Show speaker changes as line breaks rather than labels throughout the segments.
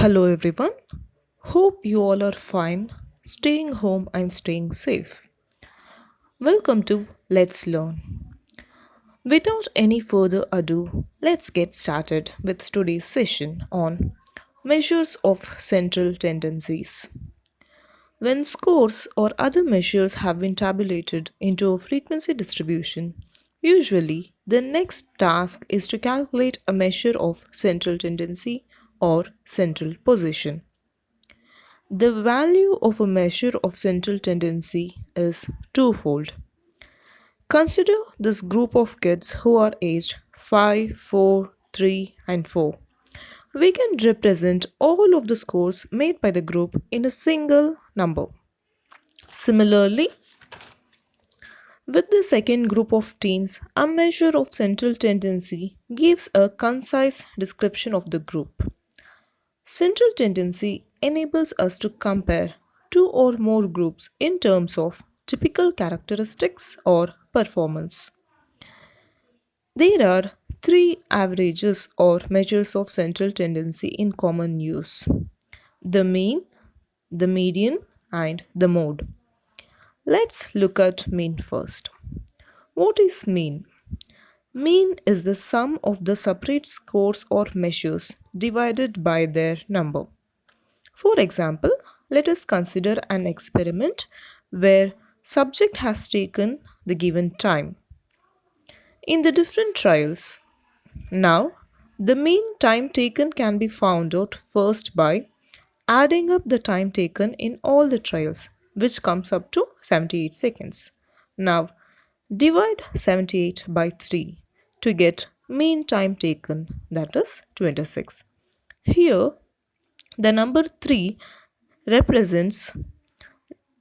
Hello everyone. Hope you all are fine, staying home and staying safe. Welcome to Let's Learn. Without any further ado, let's get started with today's session on measures of central tendencies. When scores or other measures have been tabulated into a frequency distribution, usually the next task is to calculate a measure of central tendency or central position. The value of a measure of central tendency is twofold. Consider this group of kids who are aged 5, 4, 3, and 4. We can represent all of the scores made by the group in a single number. Similarly, with the second group of teens, a measure of central tendency gives a concise description of the group. Central tendency enables us to compare two or more groups in terms of typical characteristics or performance. There are three averages or measures of central tendency in common use: the mean, the median, and the mode. Let's look at mean first. What is mean? Mean is the sum of the separate scores or measures divided by their number. For example, let us consider an experiment where subject has taken the given time in the different trials. Now, the mean time taken can be found out first by adding up the time taken in all the trials, which comes up to 78 seconds. Now, divide 78 by 3 to get mean time taken, that is 26. Here, the number 3 represents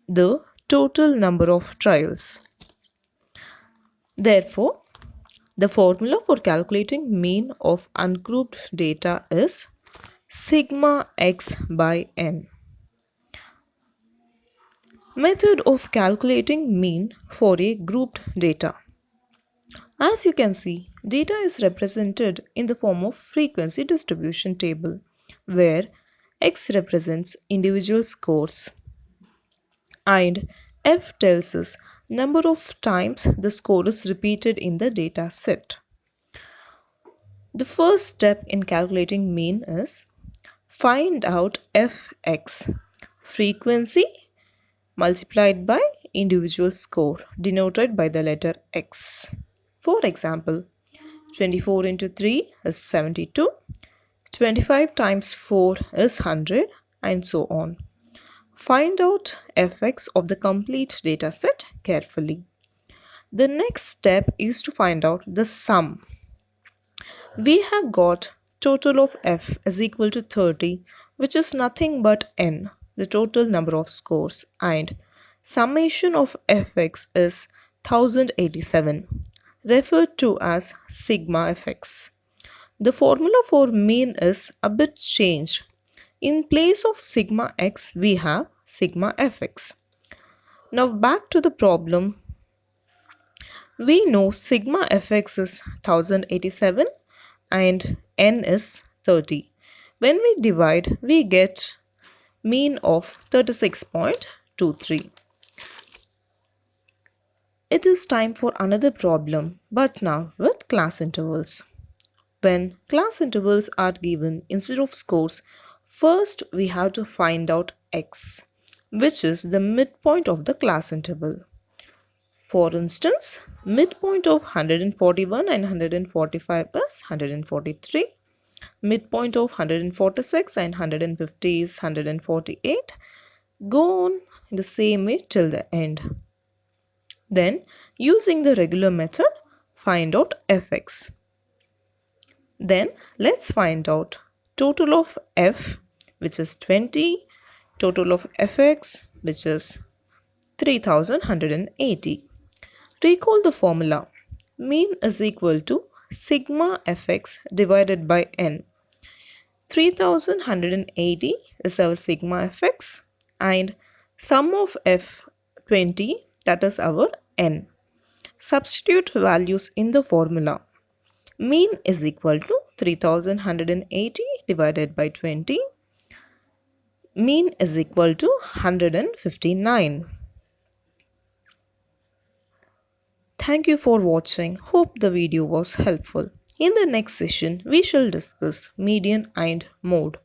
the total number of trials. Therefore, the formula for calculating mean of ungrouped data is sigma x by n. Method of calculating mean for a grouped data. As you can see, data is represented in the form of frequency distribution table, where x represents individual scores and f tells us number of times the score is repeated in the data set. The first step in calculating mean is find out fx, frequency multiplied by individual score, denoted by the letter x. For example, 24 into 3 is 72, 25 times 4 is 100, and so on. Find out fx of the complete data set carefully. The next step is to find out the sum. We have got total of f is equal to 30, which is nothing but n, the total number of scores, and summation of fx is 1087, referred to as sigma fx. The formula for mean is a bit changed. In place of sigma x, we have sigma fx. Now back to the problem. We know sigma fx is 1087 and n is 30. When we divide, we get mean of 36.23. It is time for another problem, but now with class intervals. When class intervals are given instead of scores, first we have to find out x, which is the midpoint of the class interval. For instance, midpoint of 141 and 145 is 143. Midpoint of 146 and 150 is 148. Go on in the same way till the end. Then, using the regular method, find out fx. Then, let's find out total of f, which is 20, total of fx, which is 3180. Recall the formula. Mean is equal to sigma fx divided by n. 3180 is our sigma fx and sum of f 20, that is our n. Substitute values in the formula. Mean is equal to 3180 divided by 20. Mean is equal to 159. Thank you for watching. Hope the video was helpful. In the next session, we shall discuss median and mode.